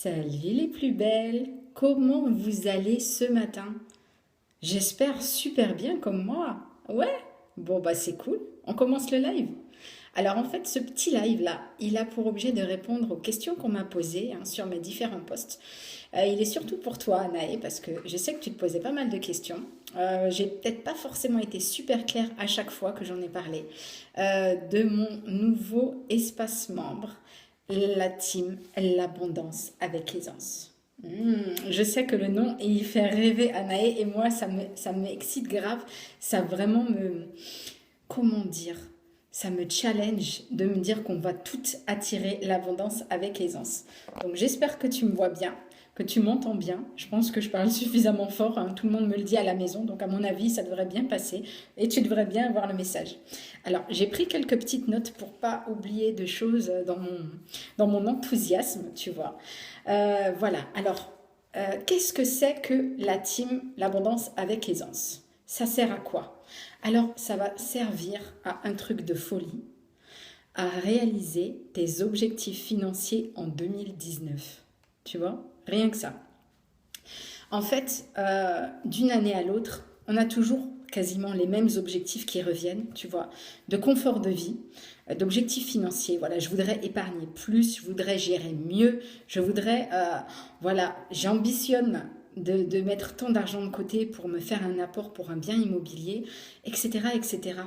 Salut les plus belles, comment vous allez ce matin? J'espère super bien comme moi. Ouais, bon bah c'est cool, on commence le live. Alors en fait ce petit live là, il a pour objet de répondre aux questions qu'on m'a posées sur mes différents posts. Il est surtout pour toi Anaë parce que je sais que tu te posais pas mal de questions. J'ai peut-être pas forcément été super claire à chaque fois que j'en ai parlé de mon nouveau espace membre, la team L'Abondance avec aisance. Je sais que le nom il fait rêver Anaë et moi ça m'excite grave, ça vraiment me, comment dire, ça me challenge de me dire qu'on va toutes attirer l'abondance avec aisance. Donc j'espère que tu me vois bien, que tu m'entends bien. Je pense que je parle suffisamment fort, hein. Tout le monde me le dit à la maison, donc à mon avis ça devrait bien passer et tu devrais bien avoir le message. Alors j'ai pris quelques petites notes pour pas oublier de choses dans mon enthousiasme, tu vois. Voilà, alors qu'est-ce que c'est que la team L'Abondance avec aisance? Ça sert à quoi? Alors, ça va servir à un truc de folie, à réaliser tes objectifs financiers en 2019. Tu vois? Rien que ça. En fait, d'une année à l'autre, on a toujours quasiment les mêmes objectifs qui reviennent, tu vois, de confort de vie, d'objectifs financiers. Voilà, je voudrais épargner plus, je voudrais gérer mieux, je voudrais, voilà, j'ambitionne de mettre tant d'argent de côté pour me faire un apport pour un bien immobilier, etc., etc.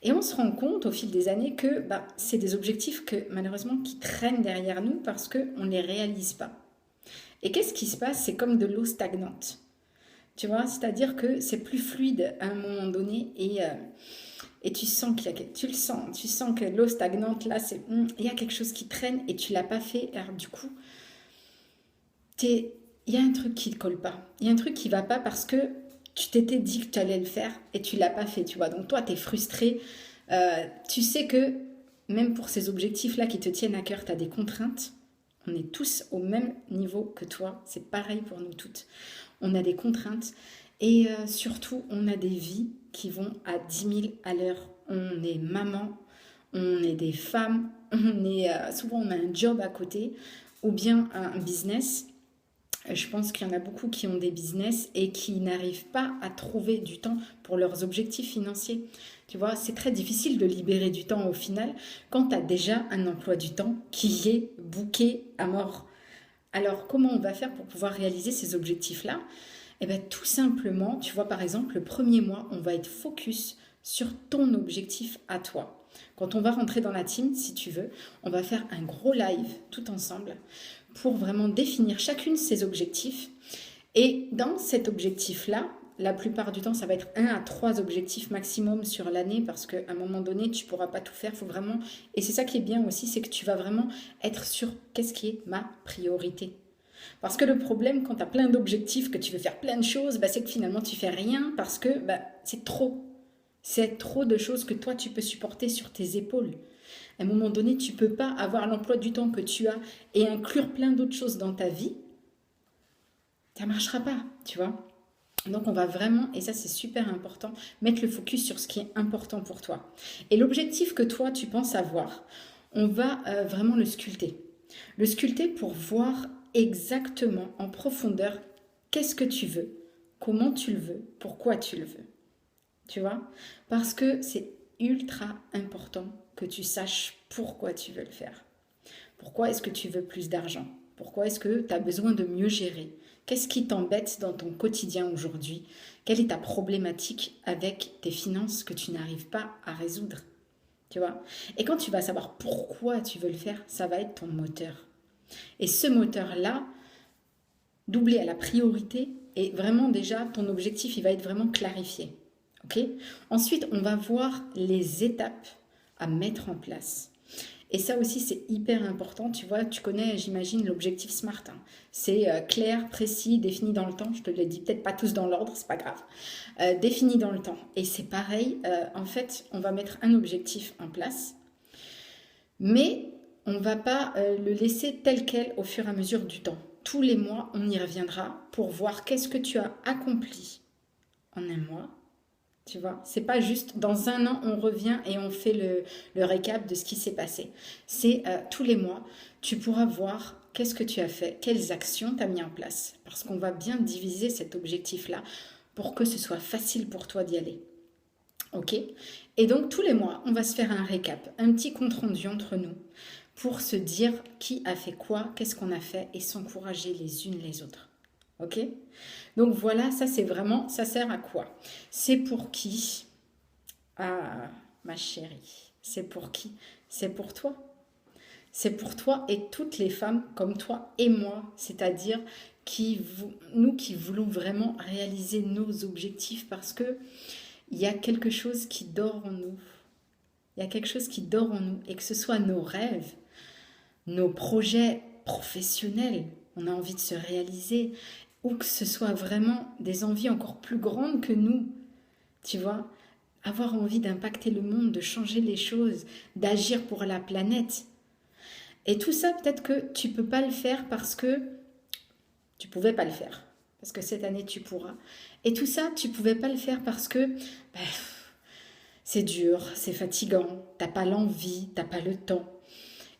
Et on se rend compte au fil des années que bah, c'est des objectifs que malheureusement qui traînent derrière nous parce qu'on ne les réalise pas. Et qu'est-ce qui se passe? C'est comme de l'eau stagnante. Tu vois, c'est-à-dire que c'est plus fluide à un moment donné et tu sens tu sens que l'eau stagnante là, il y a quelque chose qui traîne et tu l'as pas fait. Alors du coup, il y a un truc qui ne colle pas. Il y a un truc qui va pas parce que tu t'étais dit que tu allais le faire et tu l'as pas fait, tu vois. Donc toi, tu es frustré. Tu sais que même pour ces objectifs-là qui te tiennent à cœur, tu as des contraintes. On est tous au même niveau que toi. C'est pareil pour nous toutes. On a des contraintes et surtout, on a des vies qui vont à 10 000 à l'heure. On est maman, on est des femmes, souvent on a un job à côté ou bien un business. Je pense qu'il y en a beaucoup qui ont des business et qui n'arrivent pas à trouver du temps pour leurs objectifs financiers. Tu vois, c'est très difficile de libérer du temps au final quand tu as déjà un emploi du temps qui est booké à mort. Alors, comment on va faire pour pouvoir réaliser ces objectifs-là? Eh bien, tout simplement, tu vois, par exemple, le premier mois, on va être focus sur ton objectif à toi. Quand on va rentrer dans la team, si tu veux, on va faire un gros live tout ensemble pour vraiment définir chacune ses objectifs. Et dans cet objectif-là, la plupart du temps, ça va être 1 à 3 objectifs maximum sur l'année parce qu'à un moment donné, tu ne pourras pas tout faire. Faut vraiment... Et c'est ça qui est bien aussi, c'est que tu vas vraiment être sur qu'est-ce qui est ma priorité. Parce que le problème, quand tu as plein d'objectifs, que tu veux faire plein de choses, bah, c'est que finalement, tu fais rien parce que bah, c'est trop. C'est trop de choses que toi, tu peux supporter sur tes épaules. À un moment donné, tu ne peux pas avoir l'emploi du temps que tu as et inclure plein d'autres choses dans ta vie. Ça ne marchera pas, tu vois. Donc on va vraiment, et ça c'est super important, mettre le focus sur ce qui est important pour toi. Et l'objectif que toi tu penses avoir, on va vraiment le sculpter. Le sculpter pour voir exactement en profondeur qu'est-ce que tu veux, comment tu le veux, pourquoi tu le veux. Tu vois? Parce que c'est ultra important que tu saches pourquoi tu veux le faire. Pourquoi est-ce que tu veux plus d'argent? Pourquoi est-ce que tu as besoin de mieux gérer? Qu'est-ce qui t'embête dans ton quotidien aujourd'hui? Quelle est ta problématique avec tes finances que tu n'arrives pas à résoudre? Tu vois? Et quand tu vas savoir pourquoi tu veux le faire, ça va être ton moteur. Et ce moteur-là, doublé à la priorité, et vraiment déjà, ton objectif, il va être vraiment clarifié. Ok? Ensuite, on va voir les étapes à mettre en place. Et ça aussi, c'est hyper important. Tu vois, tu connais, j'imagine, l'objectif SMART, hein. C'est clair, précis, défini dans le temps. Je te le dis peut-être pas tous dans l'ordre, c'est pas grave. Défini dans le temps. Et c'est pareil, en fait, on va mettre un objectif en place, mais on ne va pas le laisser tel quel au fur et à mesure du temps. Tous les mois, on y reviendra pour voir qu'est-ce que tu as accompli en un mois. Tu vois, c'est pas juste dans un an on revient et on fait le récap de ce qui s'est passé. C'est tous les mois, tu pourras voir qu'est-ce que tu as fait? Quelles actions tu as mis en place? Parce qu'on va bien diviser cet objectif-là pour que ce soit facile pour toi d'y aller. Ok? Et donc tous les mois, on va se faire un récap, un petit compte-rendu entre nous pour se dire qui a fait quoi, qu'est-ce qu'on a fait et s'encourager les unes les autres. Ok? Donc voilà, ça c'est vraiment, ça sert à quoi? C'est pour qui? Ah, ma chérie, c'est pour qui? C'est pour toi. C'est pour toi et toutes les femmes comme toi et moi, c'est-à-dire nous qui voulons vraiment réaliser nos objectifs parce que il y a quelque chose qui dort en nous. Il y a quelque chose qui dort en nous et que ce soit nos rêves, nos projets professionnels, on a envie de se réaliser, ou que ce soit vraiment des envies encore plus grandes que nous, tu vois, avoir envie d'impacter le monde, de changer les choses, d'agir pour la planète. Et tout ça, peut-être que tu peux pas le faire parce que tu pouvais pas le faire. Parce que cette année, tu pourras. Et tout ça, tu pouvais pas le faire parce que c'est dur, c'est fatigant, t'as pas l'envie, t'as pas le temps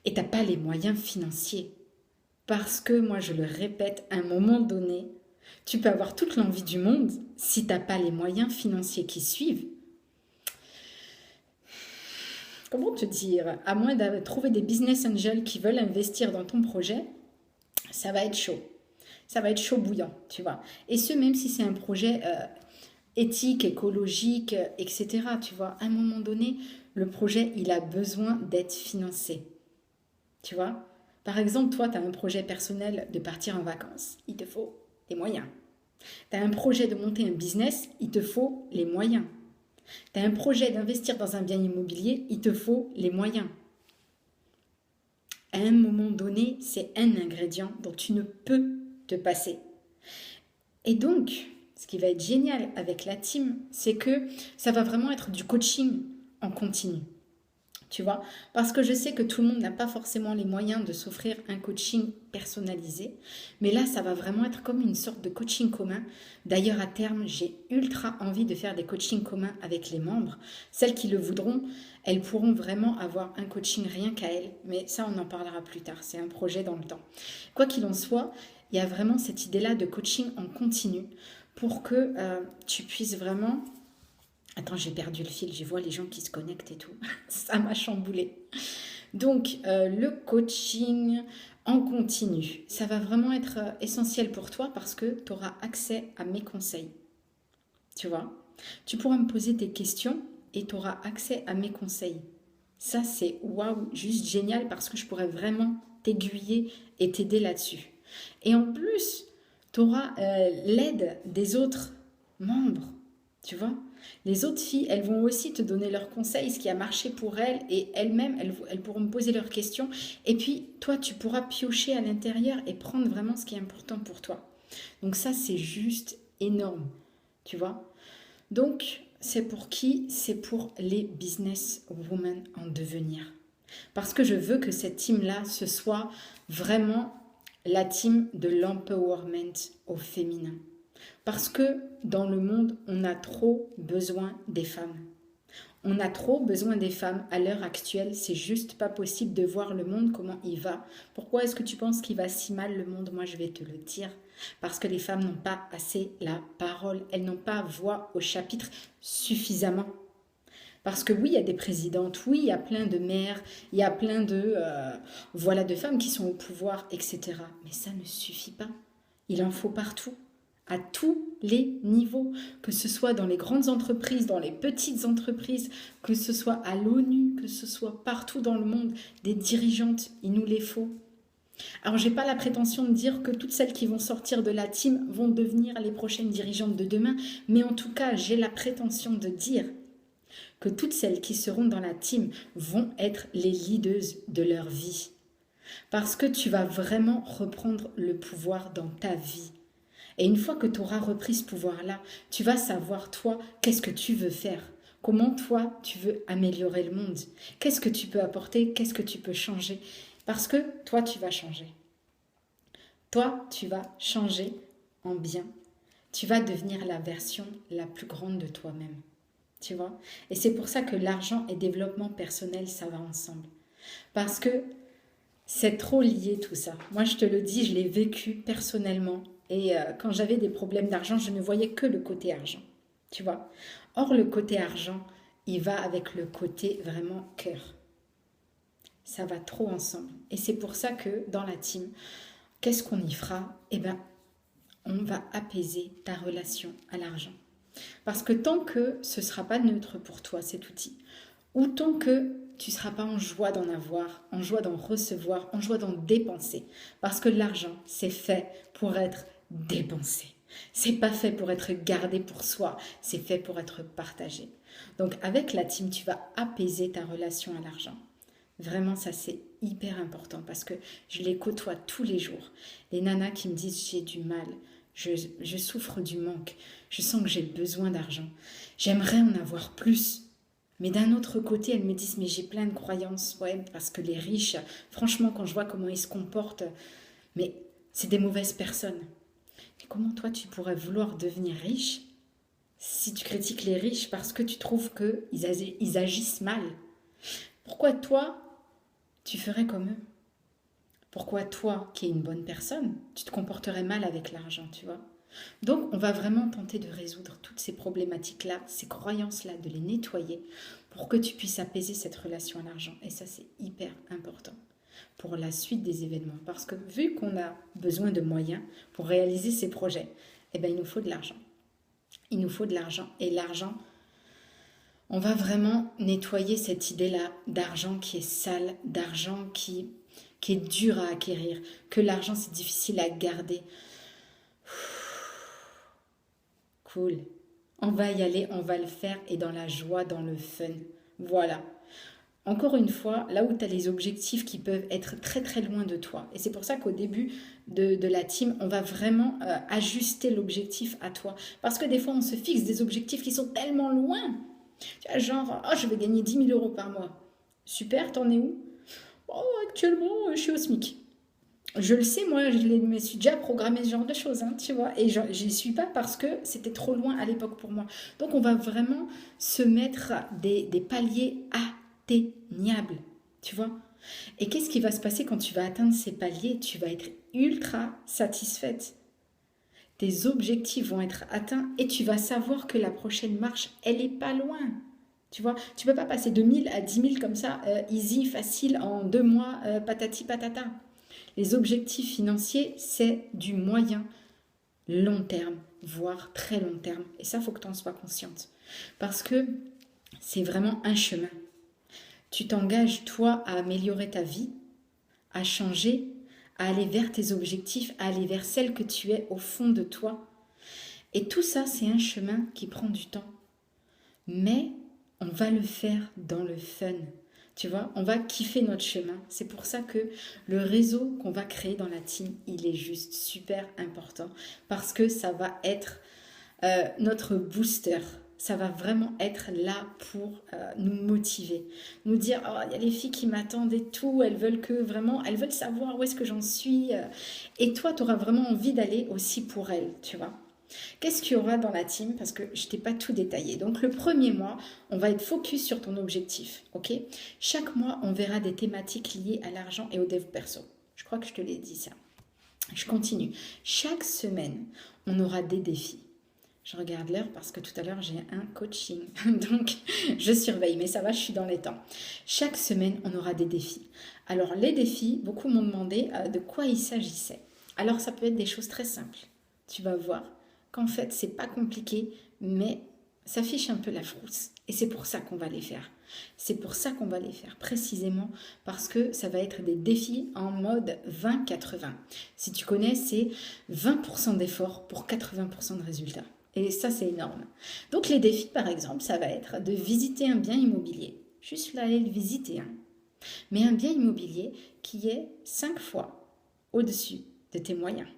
et t'as pas les moyens financiers. Parce que, moi je le répète, à un moment donné, tu peux avoir toute l'envie du monde, si t'as pas les moyens financiers qui suivent. Comment te dire? À moins de trouver des business angels qui veulent investir dans ton projet, ça va être chaud. Ça va être chaud bouillant, tu vois. Et ce, même si c'est un projet éthique, écologique, etc. Tu vois, à un moment donné, le projet, il a besoin d'être financé. Tu vois, par exemple, toi, tu as un projet personnel de partir en vacances. Il te faut les moyens. Tu as un projet de monter un business, il te faut les moyens. Tu as un projet d'investir dans un bien immobilier, il te faut les moyens. À un moment donné, c'est un ingrédient dont tu ne peux te passer. Et donc, ce qui va être génial avec la team, c'est que ça va vraiment être du coaching en continu. Tu vois, parce que je sais que tout le monde n'a pas forcément les moyens de s'offrir un coaching personnalisé, mais là, ça va vraiment être comme une sorte de coaching commun. D'ailleurs, à terme, j'ai ultra envie de faire des coachings communs avec les membres. Celles qui le voudront, elles pourront vraiment avoir un coaching rien qu'à elles, mais ça, on en parlera plus tard. C'est un projet dans le temps. Quoi qu'il en soit, il y a vraiment cette idée-là de coaching en continu pour que tu puisses vraiment... Attends, j'ai perdu le fil, je vois les gens qui se connectent et tout. Ça m'a chamboulé. Donc, le coaching en continu, ça va vraiment être essentiel pour toi parce que tu auras accès à mes conseils. Tu vois, tu pourras me poser tes questions et tu auras accès à mes conseils. Ça, c'est waouh, juste génial parce que je pourrais vraiment t'aiguiller et t'aider là-dessus. Et en plus, tu auras l'aide des autres membres, tu vois. Les autres filles, elles vont aussi te donner leurs conseils, ce qui a marché pour elles, et elles-mêmes, elles pourront me poser leurs questions. Et puis, toi, tu pourras piocher à l'intérieur et prendre vraiment ce qui est important pour toi. Donc ça, c'est juste énorme, tu vois. Donc, c'est pour qui? C'est pour les business women en devenir. Parce que je veux que cette team-là, ce soit vraiment la team de l'empowerment au féminin. Parce que dans le monde, on a trop besoin des femmes. On a trop besoin des femmes à l'heure actuelle. C'est juste pas possible de voir le monde comment il va. Pourquoi est-ce que tu penses qu'il va si mal le monde? Moi, je vais te le dire. Parce que les femmes n'ont pas assez la parole. Elles n'ont pas voix au chapitre suffisamment. Parce que oui, il y a des présidentes, oui, il y a plein de maires, il y a plein de, voilà, de femmes qui sont au pouvoir, etc. Mais ça ne suffit pas. Il en faut partout, à tous les niveaux, que ce soit dans les grandes entreprises, dans les petites entreprises, que ce soit à l'ONU, que ce soit partout dans le monde, des dirigeantes, il nous les faut. Alors, j'ai pas la prétention de dire que toutes celles qui vont sortir de la team vont devenir les prochaines dirigeantes de demain, mais en tout cas, j'ai la prétention de dire que toutes celles qui seront dans la team vont être les leaders de leur vie. Parce que tu vas vraiment reprendre le pouvoir dans ta vie. Et une fois que tu auras repris ce pouvoir-là, tu vas savoir, toi, qu'est-ce que tu veux faire. Comment, toi, tu veux améliorer le monde. Qu'est-ce que tu peux apporter, qu'est-ce que tu peux changer. Parce que toi, tu vas changer. Toi, tu vas changer en bien. Tu vas devenir la version la plus grande de toi-même. Tu vois? Et c'est pour ça que l'argent et développement personnel, ça va ensemble. Parce que C'est trop lié tout ça. Moi, je te le dis, je l'ai vécu personnellement. Et quand j'avais des problèmes d'argent, je ne voyais que le côté argent. Tu vois? Or, le côté argent, il va avec le côté vraiment cœur. Ça va trop ensemble. Et c'est pour ça que dans la team, qu'est-ce qu'on y fera? Eh bien, on va apaiser ta relation à l'argent. Parce que tant que ce ne sera pas neutre pour toi, cet outil, ou tant que tu ne seras pas en joie d'en avoir, en joie d'en recevoir, en joie d'en dépenser. Parce que l'argent, c'est fait pour être dépensé. C'est pas fait pour être gardé pour soi, c'est fait pour être partagé. Donc avec la team, tu vas apaiser ta relation à l'argent. Vraiment, ça c'est hyper important parce que je les côtoie tous les jours. Les nanas qui me disent j'ai du mal, je souffre du manque, je sens que j'ai besoin d'argent, j'aimerais en avoir plus. Mais d'un autre côté, elles me disent, mais j'ai plein de croyances, ouais, parce que les riches, franchement, quand je vois comment ils se comportent, mais c'est des mauvaises personnes. Mais comment toi, tu pourrais vouloir devenir riche si tu critiques les riches parce que tu trouves qu'ils agissent mal? Pourquoi toi, tu ferais comme eux? Pourquoi toi, qui es une bonne personne, tu te comporterais mal avec l'argent, tu vois? Donc, on va vraiment tenter de résoudre toutes ces problématiques-là, ces croyances-là, de les nettoyer pour que tu puisses apaiser cette relation à l'argent. Et ça, c'est hyper important pour la suite des événements. Parce que vu qu'on a besoin de moyens pour réaliser ces projets, eh bien, il nous faut de l'argent. Il nous faut de l'argent. Et l'argent, on va vraiment nettoyer cette idée-là d'argent qui est sale, d'argent qui est dur à acquérir, que l'argent, c'est difficile à garder. Cool. On va y aller, on va le faire et dans la joie, dans le fun. Voilà. Encore une fois, là où tu as les objectifs qui peuvent être très très loin de toi. Et c'est pour ça qu'au début de la team, on va vraiment ajuster l'objectif à toi. Parce que des fois, on se fixe des objectifs qui sont tellement loin. Tu vois, genre, oh, je vais gagner 10 000 € par mois. Super, t'en es où? Oh, actuellement, je suis au SMIC. Je le sais, moi, me suis déjà programmé ce genre de choses, hein, tu vois. Et je n'y suis pas parce que c'était trop loin à l'époque pour moi. Donc, on va vraiment se mettre des paliers atteignables, tu vois. Et qu'est-ce qui va se passer quand tu vas atteindre ces paliers? Tu vas être ultra satisfaite. Tes objectifs vont être atteints et tu vas savoir que la prochaine marche, elle est pas loin. Tu vois, tu peux pas passer de 1000 à 10 000 comme ça, easy, facile, en 2 mois, patati patata. Les objectifs financiers, c'est du moyen long terme, voire très long terme. Et ça, il faut que tu en sois consciente. Parce que c'est vraiment un chemin. Tu t'engages, toi, à améliorer ta vie, à changer, à aller vers tes objectifs, à aller vers celle que tu es au fond de toi. Et tout ça, c'est un chemin qui prend du temps. Mais on va le faire dans le fun. Tu vois, on va kiffer notre chemin. C'est pour ça que le réseau qu'on va créer dans la team, il est juste super important parce que ça va être notre booster. Ça va vraiment être là pour nous motiver, nous dire oh il y a les filles qui m'attendent et tout, elles veulent que vraiment, elles veulent savoir où est-ce que j'en suis. Et toi, tu auras vraiment envie d'aller aussi pour elles, tu vois. Qu'est-ce qu'il y aura dans la team? Parce que je t'ai pas tout détaillé. Donc le premier mois, on va être focus sur ton objectif, ok? Chaque mois, on verra des thématiques liées à l'argent et au dev perso. Je crois que je te l'ai dit ça. Je continue. Chaque semaine, on aura des défis. Je regarde l'heure parce que tout à l'heure, j'ai un coaching. Donc, je surveille, mais ça va, je suis dans les temps. Chaque semaine, on aura des défis. Alors, les défis, beaucoup m'ont demandé de quoi il s'agissait. Alors, ça peut être des choses très simples. Tu vas voir qu'en fait, c'est pas compliqué, mais ça fiche un peu la frousse. Et c'est pour ça qu'on va les faire. C'est pour ça qu'on va les faire, précisément parce que ça va être des défis en mode 20-80. Si tu connais, c'est 20% d'efforts pour 80% de résultats. Et ça, c'est énorme. Donc, les défis, par exemple, ça va être de visiter un bien immobilier. Juste là, aller le visiter. Hein. Mais un bien immobilier qui est 5 fois au-dessus de tes moyens.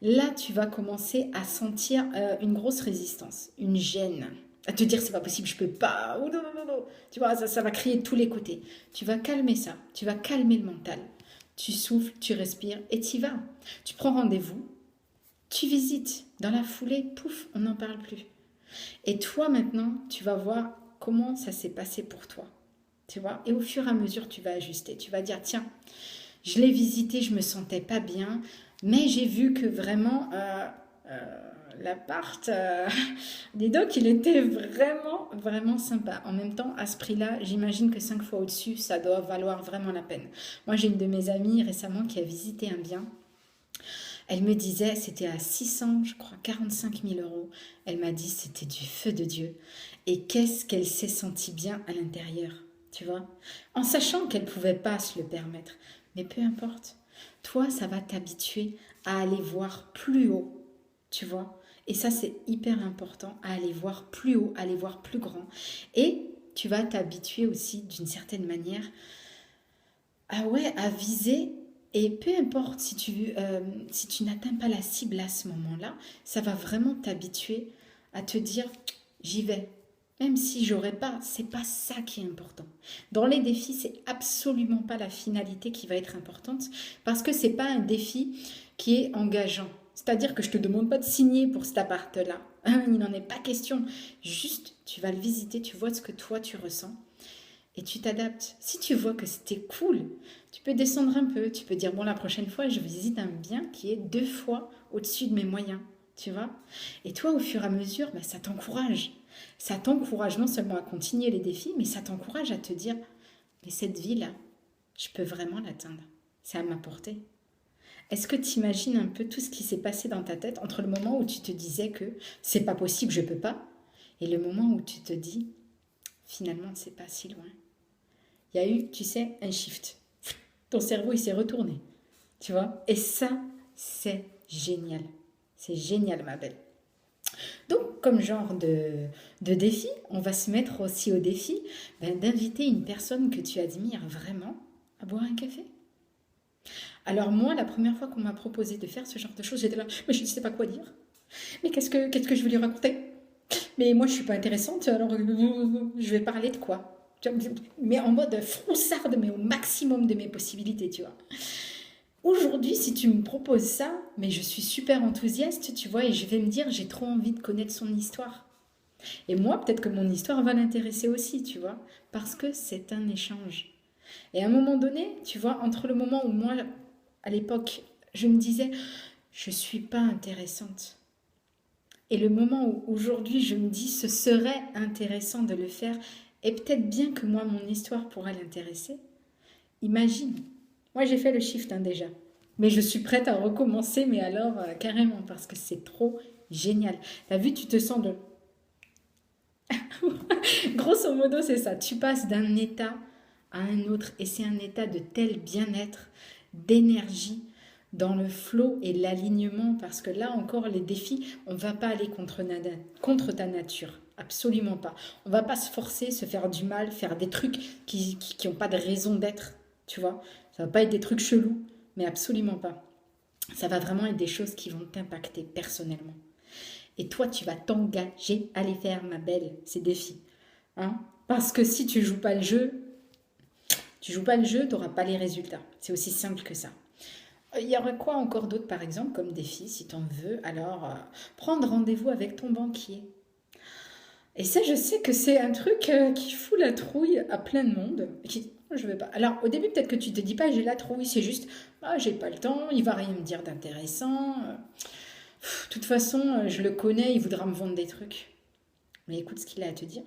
Là, tu vas commencer à sentir une grosse résistance, une gêne. À te dire, c'est pas possible, je peux pas. Oh, non, non, non, non. Tu vois, ça va crier de tous les côtés. Tu vas calmer ça. Tu vas calmer le mental. Tu souffles, tu respires et tu y vas. Tu prends rendez-vous. Tu visites. Dans la foulée, pouf, on n'en parle plus. Et toi, maintenant, tu vas voir comment ça s'est passé pour toi. tu vois. Et au fur et à mesure, tu vas ajuster. Tu vas dire, tiens, je l'ai visité, je me sentais pas bien, mais j'ai vu que vraiment l'appart, dis donc, il était vraiment, vraiment sympa. En même temps, à ce prix-là, j'imagine que 5 fois au-dessus, ça doit valoir vraiment la peine. Moi, j'ai une de mes amies récemment qui a visité un bien. Elle me disait, c'était à 600, je crois, 45 000 euros. Elle m'a dit, c'était du feu de Dieu. Et qu'est-ce qu'elle s'est sentie bien à l'intérieur, tu vois, en sachant qu'elle ne pouvait pas se le permettre. Mais peu importe. Toi, ça va t'habituer à aller voir plus haut, tu vois. Et ça, c'est hyper important, à aller voir plus haut, à aller voir plus grand. Et tu vas t'habituer aussi, d'une certaine manière, à viser. Et peu importe si tu n'atteins pas la cible à ce moment-là, ça va vraiment t'habituer à te dire, j'y vais. Même si j'aurais pas, c'est pas ça qui est important. Dans les défis, c'est absolument pas la finalité qui va être importante parce que c'est pas un défi qui est engageant. C'est-à-dire que je te demande pas de signer pour cet appart-là. Il n'en est pas question. Juste, tu vas le visiter, tu vois ce que toi tu ressens et tu t'adaptes. Si tu vois que c'était cool, tu peux descendre un peu. Tu peux dire, bon, la prochaine fois, je visite un bien qui est 2 fois au-dessus de mes moyens. Tu vois. Et toi, au fur et à mesure, ça t'encourage. Ça t'encourage non seulement à continuer les défis, mais ça t'encourage à te dire, mais cette vie-là, je peux vraiment l'atteindre. C'est à ma portée. Est-ce que tu imagines un peu tout ce qui s'est passé dans ta tête entre le moment où tu te disais que c'est pas possible, je peux pas, et le moment où tu te dis, finalement, c'est pas si loin. Il y a eu, tu sais, un shift. Ton cerveau, il s'est retourné. Tu vois. Et ça, c'est génial. C'est génial, ma belle. Donc, comme genre de défi, on va se mettre aussi au défi d'inviter une personne que tu admires vraiment à boire un café. Alors moi, la première fois qu'on m'a proposé de faire ce genre de choses, j'étais là, mais je ne sais pas quoi dire. Mais qu'est-ce que je vais lui raconter? Mais moi, je suis pas intéressante, alors je vais parler de quoi? Mais en mode froussarde, mais au maximum de mes possibilités, tu vois. Aujourd'hui, si tu me proposes ça, mais je suis super enthousiaste, tu vois, et je vais me dire, j'ai trop envie de connaître son histoire. Et moi, peut-être que mon histoire va l'intéresser aussi, tu vois, parce que c'est un échange. Et à un moment donné, tu vois, entre le moment où moi, à l'époque, je me disais, je suis pas intéressante, et le moment où aujourd'hui je me dis, ce serait intéressant de le faire, et peut-être bien que moi, mon histoire pourrait l'intéresser, imagine. Moi, j'ai fait le shift déjà. Mais je suis prête à recommencer, mais alors carrément, parce que c'est trop génial. T'as vu, tu te sens de... Grosso modo, c'est ça. Tu passes d'un état à un autre, et c'est un état de tel bien-être, d'énergie, dans le flow et l'alignement, parce que là encore, les défis, on ne va pas aller contre ta nature. Absolument pas. On va pas se forcer, se faire du mal, faire des trucs qui n'ont pas de raison d'être, tu vois. Ça va pas être des trucs chelous, mais absolument pas. Ça va vraiment être des choses qui vont t'impacter personnellement. Et toi, tu vas t'engager à les faire, ma belle, ces défis. Hein? Parce que si tu joues pas le jeu, tu joues pas le jeu, tu n'auras pas les résultats. C'est aussi simple que ça. Il y aurait quoi encore d'autre, par exemple, comme défi, si tu en veux? Alors, prendre rendez-vous avec ton banquier. Et ça, je sais que c'est un truc qui fout la trouille à plein de monde. Je veux pas. Alors, au début, peut-être que tu te dis pas, j'ai la trouille, c'est juste, j'ai pas le temps, il va rien me dire d'intéressant. De toute façon, je le connais, il voudra me vendre des trucs. Mais écoute ce qu'il a à te dire.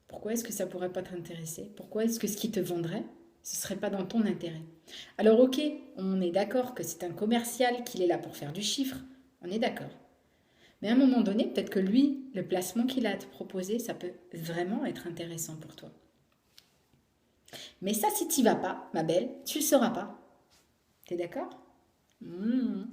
Pourquoi est-ce que ça pourrait pas t'intéresser? Pourquoi est-ce que ce qui te vendrait, ce serait pas dans ton intérêt? Alors, ok, on est d'accord que c'est un commercial, qu'il est là pour faire du chiffre. On est d'accord. Mais à un moment donné, peut-être que lui, le placement qu'il a à te proposer, ça peut vraiment être intéressant pour toi. Mais ça, si tu n'y vas pas, ma belle, tu ne le sauras pas. T'es d'accord? Il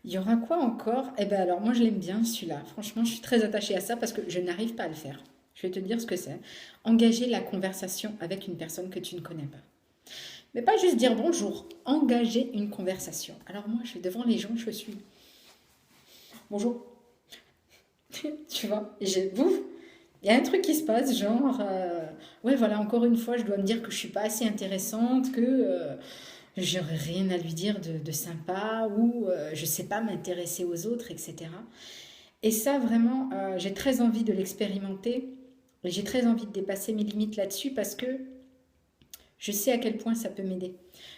y aura quoi encore? Eh bien alors, moi je l'aime bien celui-là. Franchement, je suis très attachée à ça parce que je n'arrive pas à le faire. Je vais te dire ce que c'est. Engager la conversation avec une personne que tu ne connais pas. Mais pas juste dire bonjour, engager une conversation. Alors moi, je suis devant les gens, je suis... Bonjour. Tu vois, il y a un truc qui se passe, genre, ouais, voilà, encore une fois, je dois me dire que je suis pas assez intéressante, que j'aurais rien à lui dire de sympa, ou je sais pas m'intéresser aux autres, etc. Et ça, vraiment, j'ai très envie de l'expérimenter, J'ai très envie de dépasser mes limites là-dessus parce que je sais à quel point ça peut m'aider.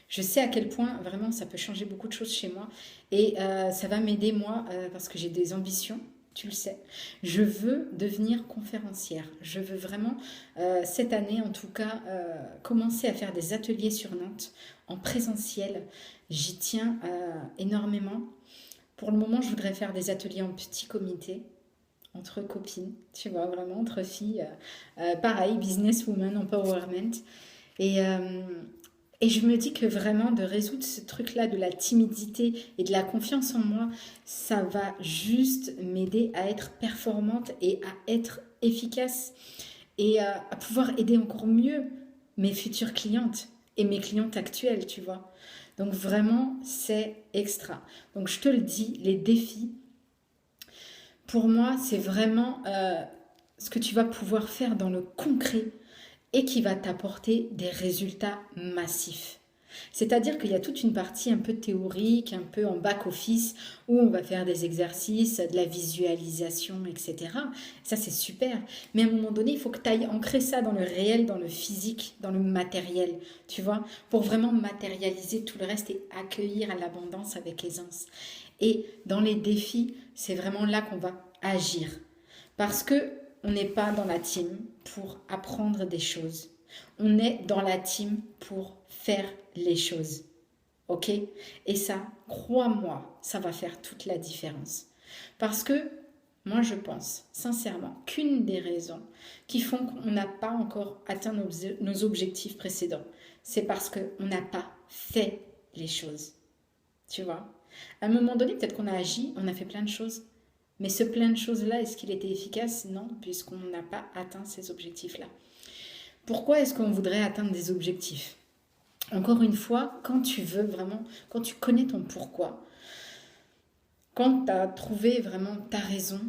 Je sais à quel point vraiment ça peut changer beaucoup de choses chez moi. Et ça va m'aider moi parce que j'ai des ambitions, tu le sais. Je veux devenir conférencière. Je veux vraiment, cette année en tout cas, commencer à faire des ateliers sur Nantes en présentiel. J'y tiens énormément. Pour le moment, je voudrais faire des ateliers en petit comité entre copines, tu vois, vraiment entre filles. Pareil, businesswoman, empowerment. Et, euh, et je me dis que vraiment de résoudre ce truc-là de la timidité et de la confiance en moi, ça va juste m'aider à être performante et à être efficace et à pouvoir aider encore mieux mes futures clientes et mes clientes actuelles, tu vois. Donc vraiment, c'est extra. Donc je te le dis, les défis, pour moi, c'est vraiment ce que tu vas pouvoir faire dans le concret et qui va t'apporter des résultats massifs. C'est-à-dire qu'il y a toute une partie un peu théorique, un peu en back-office, où on va faire des exercices, de la visualisation, etc. Ça, c'est super. Mais à un moment donné, il faut que tu ailles ancrer ça dans le réel, dans le physique, dans le matériel, tu vois, pour vraiment matérialiser tout le reste et accueillir à l'abondance avec aisance. Et dans les défis, c'est vraiment là qu'on va agir. Parce que on n'est pas dans la team pour apprendre des choses. On est dans la team pour faire les choses. Ok? Et ça, crois-moi, ça va faire toute la différence. Parce que moi, je pense sincèrement qu'une des raisons qui font qu'on n'a pas encore atteint nos objectifs précédents, c'est parce qu'on n'a pas fait les choses. Tu vois? À un moment donné, peut-être qu'on a agi, on a fait plein de choses. Mais ce plein de choses-là, est-ce qu'il était efficace? Non, puisqu'on n'a pas atteint ces objectifs-là. Pourquoi est-ce qu'on voudrait atteindre des objectifs? Encore une fois, quand tu veux vraiment, quand tu connais ton pourquoi, quand tu as trouvé vraiment ta raison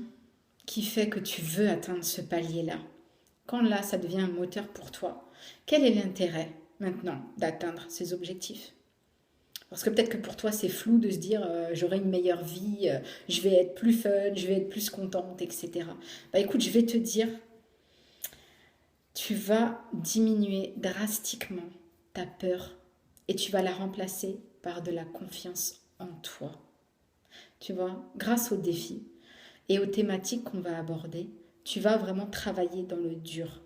qui fait que tu veux atteindre ce palier-là, quand là, ça devient un moteur pour toi, quel est l'intérêt maintenant d'atteindre ces objectifs? Parce que peut-être que pour toi, c'est flou de se dire j'aurai une meilleure vie, je vais être plus fun, je vais être plus contente, etc. Bah écoute, je vais te dire, tu vas diminuer drastiquement ta peur et tu vas la remplacer par de la confiance en toi. Tu vois, grâce aux défis et aux thématiques qu'on va aborder, tu vas vraiment travailler dans le dur,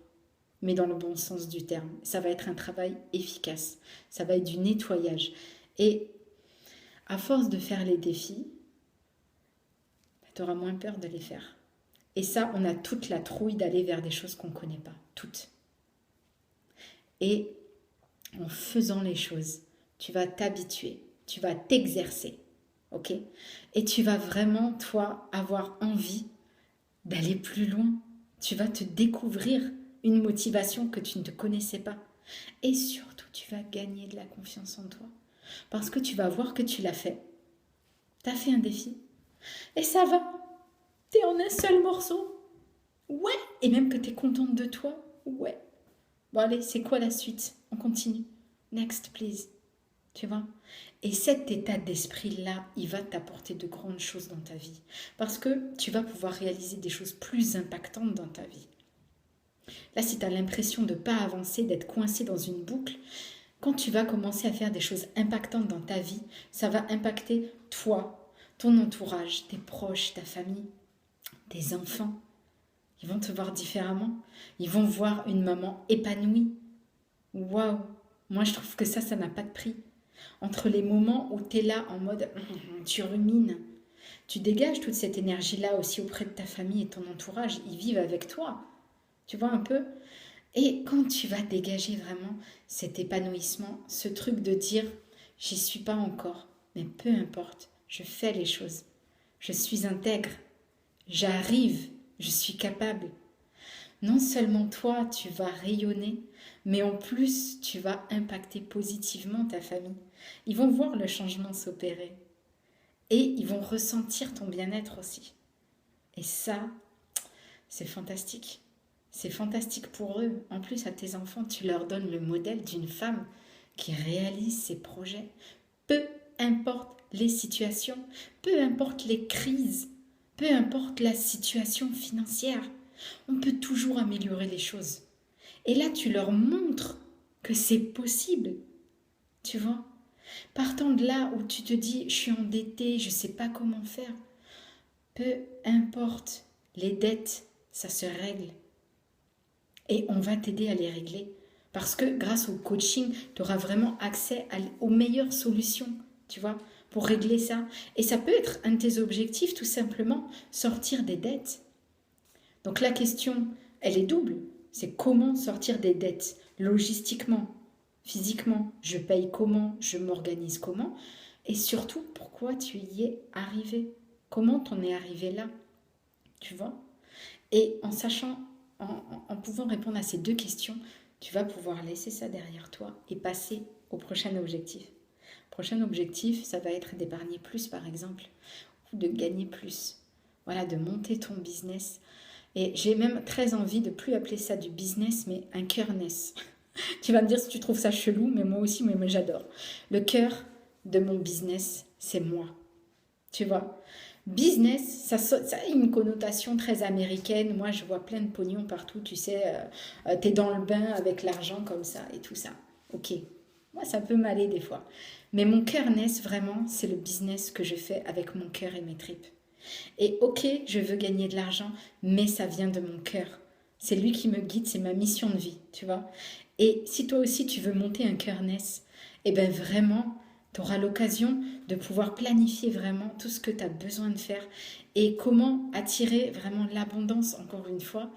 mais dans le bon sens du terme. Ça va être un travail efficace, ça va être du nettoyage. Et à force de faire les défis, tu auras moins peur de les faire. Et ça, on a toute la trouille d'aller vers des choses qu'on ne connaît pas. Toutes. Et en faisant les choses, tu vas t'habituer, tu vas t'exercer. Ok? Et tu vas vraiment, toi, avoir envie d'aller plus loin. Tu vas te découvrir une motivation que tu ne te connaissais pas. Et surtout, tu vas gagner de la confiance en toi. Parce que tu vas voir que tu l'as fait. Tu as fait un défi. Et ça va. Tu es en un seul morceau. Ouais. Et même que tu es contente de toi. Ouais. Bon allez, c'est quoi la suite? On continue. Next, please. Tu vois? Et cet état d'esprit-là, il va t'apporter de grandes choses dans ta vie. Parce que tu vas pouvoir réaliser des choses plus impactantes dans ta vie. Là, si tu as l'impression de ne pas avancer, d'être coincé dans une boucle, quand tu vas commencer à faire des choses impactantes dans ta vie, ça va impacter toi, ton entourage, tes proches, ta famille, tes enfants. Ils vont te voir différemment. Ils vont voir une maman épanouie. Waouh! Moi, je trouve que ça n'a pas de prix. Entre les moments où tu es là en mode tu rumines, tu dégages toute cette énergie-là aussi auprès de ta famille et ton entourage. Ils vivent avec toi. Tu vois un peu? Et quand tu vas dégager vraiment cet épanouissement, ce truc de dire j'y suis pas encore, mais peu importe, je fais les choses. Je suis intègre. J'arrive. Je suis capable. Non seulement toi, tu vas rayonner, mais en plus, tu vas impacter positivement ta famille. Ils vont voir le changement s'opérer et ils vont ressentir ton bien-être aussi. Et ça, c'est fantastique. C'est fantastique pour eux. En plus, à tes enfants, tu leur donnes le modèle d'une femme qui réalise ses projets. Peu importe les situations, peu importe les crises, peu importe la situation financière. On peut toujours améliorer les choses. Et là, tu leur montres que c'est possible, tu vois. Partant de là où tu te dis, je suis endettée, je ne sais pas comment faire, peu importe, les dettes, ça se règle. Et on va t'aider à les régler. Parce que grâce au coaching, tu auras vraiment accès aux meilleures solutions, tu vois, pour régler ça. Et ça peut être un de tes objectifs, tout simplement, sortir des dettes. Donc la question, elle est double. C'est comment sortir des dettes logistiquement, physiquement, je paye comment, je m'organise comment, et surtout pourquoi tu y es arrivé, comment t'en es arrivé là, tu vois. Et en sachant, en pouvant répondre à ces deux questions, tu vas pouvoir laisser ça derrière toi et passer au prochain objectif. Prochain objectif, ça va être d'épargner plus par exemple, ou de gagner plus. Voilà, de monter ton business. Et j'ai même très envie de plus appeler ça du business, mais un cœurness. Tu vas me dire si tu trouves ça chelou, mais moi aussi, mais moi j'adore. Le cœur de mon business, c'est moi. Tu vois, business, ça a une connotation très américaine. Moi, je vois plein de pognon partout, tu sais, t'es dans le bain avec l'argent comme ça et tout ça. Ok, moi, ça peut m'aller des fois. Mais mon cœurness, vraiment, c'est le business que je fais avec mon cœur et mes tripes. Et ok, je veux gagner de l'argent, mais ça vient de mon cœur. C'est lui qui me guide, c'est ma mission de vie, tu vois. Et si toi aussi tu veux monter un cœurness, eh bien vraiment, tu auras l'occasion de pouvoir planifier vraiment tout ce que tu as besoin de faire et comment attirer vraiment l'abondance, encore une fois,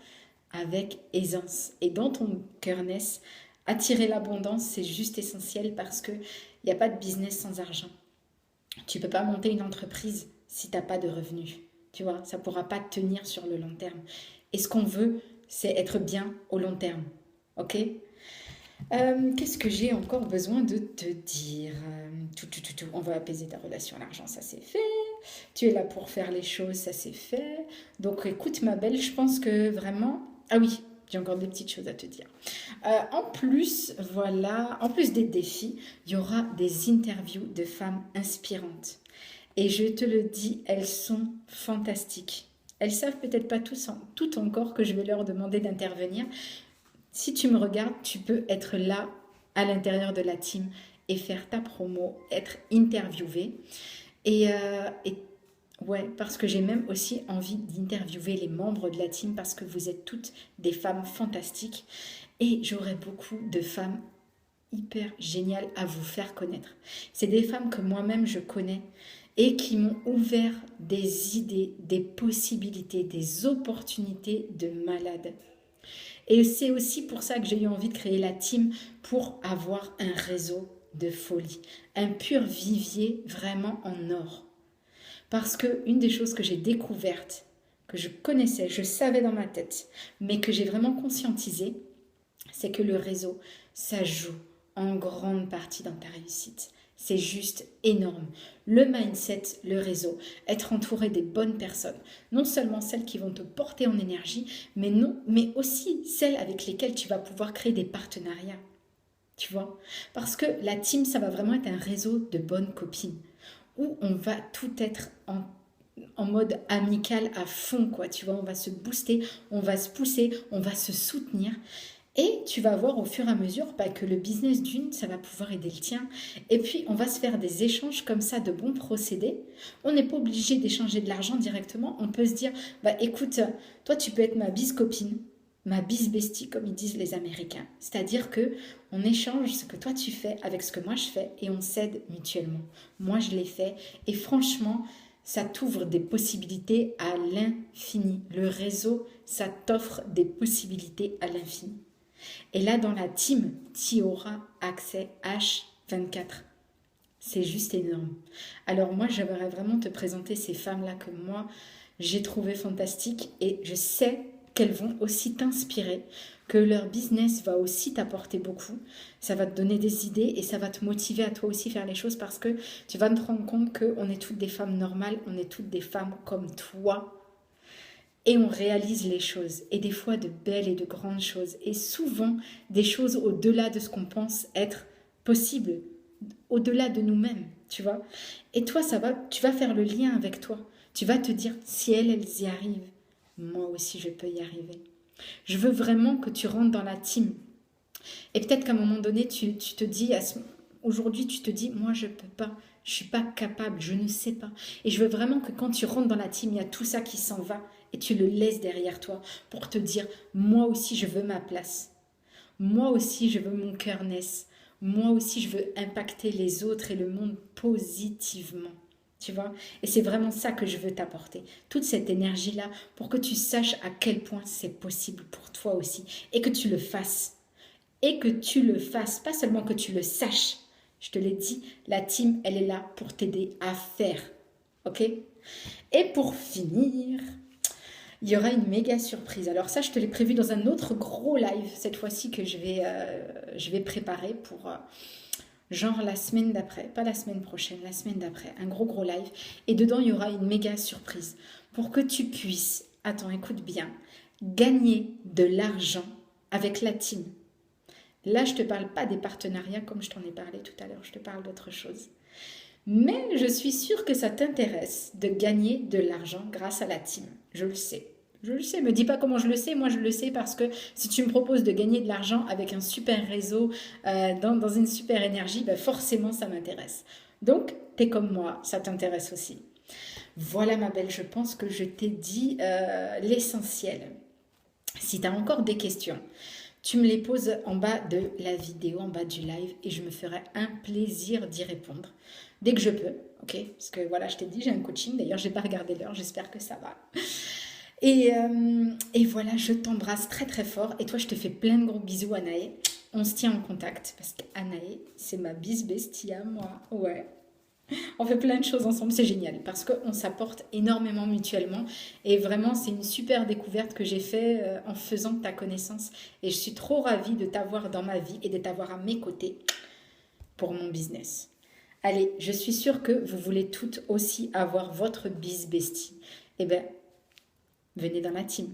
avec aisance. Et dans ton cœurness, attirer l'abondance, c'est juste essentiel parce qu'il n'y a pas de business sans argent. Tu ne peux pas monter une entreprise si tu n'as pas de revenus. Tu vois, ça ne pourra pas tenir sur le long terme. Et ce qu'on veut, c'est être bien au long terme. Ok. Qu'est-ce que j'ai encore besoin de te dire? On va apaiser ta relation à l'argent, ça c'est fait. Tu es là pour faire les choses, ça c'est fait. Donc écoute ma belle, je pense que vraiment... Ah oui, j'ai encore des petites choses à te dire. En plus, voilà, en plus des défis, il y aura des interviews de femmes inspirantes. Et je te le dis, elles sont fantastiques. Elles savent peut-être pas tout encore que je vais leur demander d'intervenir. Si tu me regardes, tu peux être là à l'intérieur de la team et faire ta promo, être interviewé. Et ouais, parce que j'ai même aussi envie d'interviewer les membres de la team parce que vous êtes toutes des femmes fantastiques et j'aurai beaucoup de femmes hyper géniales à vous faire connaître. C'est des femmes que moi-même je connais et qui m'ont ouvert des idées, des possibilités, des opportunités de malade. Et c'est aussi pour ça que j'ai eu envie de créer la team pour avoir un réseau de folie, un pur vivier vraiment en or. Parce que une des choses que j'ai découvertes, que je connaissais, je savais dans ma tête, mais que j'ai vraiment conscientisé, c'est que le réseau, ça joue en grande partie dans ta réussite. C'est juste énorme. Le mindset, le réseau, être entouré des bonnes personnes, non seulement celles qui vont te porter en énergie, mais aussi celles avec lesquelles tu vas pouvoir créer des partenariats. Tu vois? Parce que la team, ça va vraiment être un réseau de bonnes copines où on va tout être en mode amical à fond, quoi. Tu vois, on va se booster, on va se pousser, on va se soutenir. Et tu vas voir au fur et à mesure que le business d'une, ça va pouvoir aider le tien. Et puis, on va se faire des échanges comme ça de bons procédés. On n'est pas obligé d'échanger de l'argent directement. On peut se dire, écoute, toi, tu peux être ma bise-copine, ma bise-bestie, comme ils disent les Américains. C'est-à-dire que on échange ce que toi, tu fais avec ce que moi, je fais et on s'aide mutuellement. Moi, je l'ai fait. Et franchement, ça t'ouvre des possibilités à l'infini. Le réseau, ça t'offre des possibilités à l'infini. Et là, dans la team, tu auras accès H24. C'est juste énorme. Alors moi, j'aimerais vraiment te présenter ces femmes-là que moi, j'ai trouvées fantastiques et je sais qu'elles vont aussi t'inspirer, que leur business va aussi t'apporter beaucoup. Ça va te donner des idées et ça va te motiver à toi aussi faire les choses parce que tu vas te rendre compte qu'on est toutes des femmes normales, on est toutes des femmes comme toi. Et on réalise les choses, et des fois de belles et de grandes choses, et souvent des choses au-delà de ce qu'on pense être possible, au-delà de nous-mêmes, tu vois. Et toi, tu vas faire le lien avec toi. Tu vas te dire, si elles y arrivent, moi aussi je peux y arriver. Je veux vraiment que tu rentres dans la team. Et peut-être qu'à un moment donné, tu te dis, aujourd'hui tu te dis, moi je peux pas, je suis pas capable, je ne sais pas. Et je veux vraiment que quand tu rentres dans la team, il y a tout ça qui s'en va et tu le laisses derrière toi pour te dire, moi aussi je veux ma place. Moi aussi je veux mon cœur naisse. Moi aussi je veux impacter les autres et le monde positivement. Tu vois? Et c'est vraiment ça que je veux t'apporter. Toute cette énergie-là pour que tu saches à quel point c'est possible pour toi aussi. Et que tu le fasses. Et que tu le fasses. Pas seulement que tu le saches. Je te l'ai dit, la team, elle est là pour t'aider à faire. Ok? Et pour finir, il y aura une méga surprise. Alors ça, je te l'ai prévu dans un autre gros live, cette fois-ci que je vais préparer pour... genre la semaine d'après, pas la semaine prochaine, la semaine d'après, un gros live. Et dedans, il y aura une méga surprise pour que tu puisses, attends, écoute bien, gagner de l'argent avec la team. Là, je ne te parle pas des partenariats comme je t'en ai parlé tout à l'heure, je te parle d'autre chose. Mais je suis sûre que ça t'intéresse de gagner de l'argent grâce à la team. Je le sais. Je le sais, me dis pas comment je le sais, moi je le sais parce que si tu me proposes de gagner de l'argent avec un super réseau, dans une super énergie, ben forcément ça m'intéresse. Donc, t'es comme moi, ça t'intéresse aussi. Voilà ma belle, je pense que je t'ai dit l'essentiel. Si tu as encore des questions, tu me les poses en bas de la vidéo, en bas du live et je me ferai un plaisir d'y répondre dès que je peux, ok? Parce que voilà, je t'ai dit, j'ai un coaching, d'ailleurs j'ai pas regardé l'heure, j'espère que ça va. Et voilà, je t'embrasse très très fort. Et toi, je te fais plein de gros bisous, Anaë. On se tient en contact parce qu'Anaë, c'est ma bestie à moi. Ouais. On fait plein de choses ensemble, c'est génial parce qu'on s'apporte énormément mutuellement. Et vraiment, c'est une super découverte que j'ai fait en faisant ta connaissance. Et je suis trop ravie de t'avoir dans ma vie et de t'avoir à mes côtés pour mon business. Allez, je suis sûre que vous voulez toutes aussi avoir votre bestie. Eh bien, venez dans la team.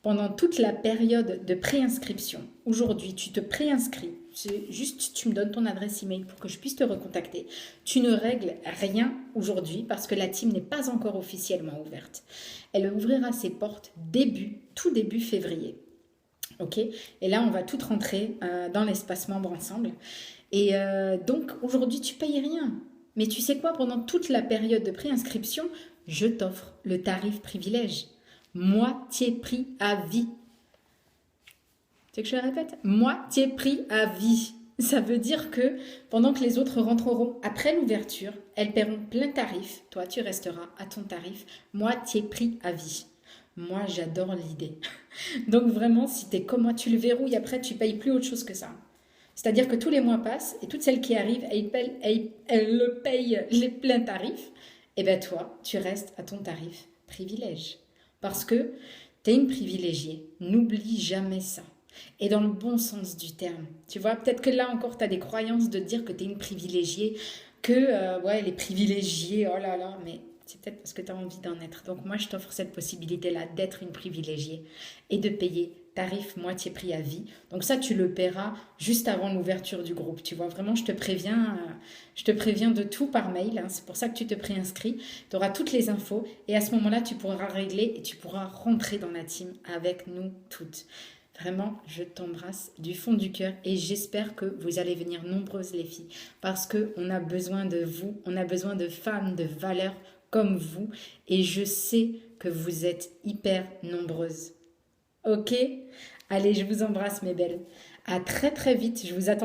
Pendant toute la période de préinscription, aujourd'hui, tu te préinscris. C'est juste, tu me donnes ton adresse email pour que je puisse te recontacter. Tu ne règles rien aujourd'hui parce que la team n'est pas encore officiellement ouverte. Elle ouvrira ses portes tout début février. Ok? Et là, on va toutes rentrer dans l'espace membre ensemble. Et donc, aujourd'hui, tu payes rien. Mais tu sais quoi? Pendant toute la période de préinscription, je t'offre le tarif privilège. Moitié prix à vie. Tu veux que je le répète? Moitié prix à vie. Ça veut dire que pendant que les autres rentreront après l'ouverture, elles paieront plein tarif. Toi, tu resteras à ton tarif. Moitié prix à vie. Moi, j'adore l'idée. Donc vraiment, si tu es comme moi, tu le verrouilles. Après, tu ne payes plus autre chose que ça. C'est-à-dire que tous les mois passent et toutes celles qui arrivent, elles le payent les pleins tarifs. Et bien toi, tu restes à ton tarif privilège. Parce que tu es une privilégiée. N'oublie jamais ça. Et dans le bon sens du terme. Tu vois, peut-être que là encore, tu as des croyances de dire que tu es une privilégiée, que, ouais, les privilégiés, oh là là, mais c'est peut-être parce que tu as envie d'en être. Donc moi, je t'offre cette possibilité-là d'être une privilégiée et de payer tarif moitié prix à vie. Donc ça, tu le paieras juste avant l'ouverture du groupe. Tu vois, vraiment, je te préviens de tout par mail. Hein. C'est pour ça que tu te préinscris. Tu auras toutes les infos et à ce moment-là, tu pourras régler et tu pourras rentrer dans la team avec nous toutes. Vraiment, je t'embrasse du fond du cœur et j'espère que vous allez venir nombreuses les filles parce qu'on a besoin de vous, on a besoin de femmes de valeur comme vous et je sais que vous êtes hyper nombreuses. Ok? Allez, je vous embrasse mes belles. À très très vite, je vous attends.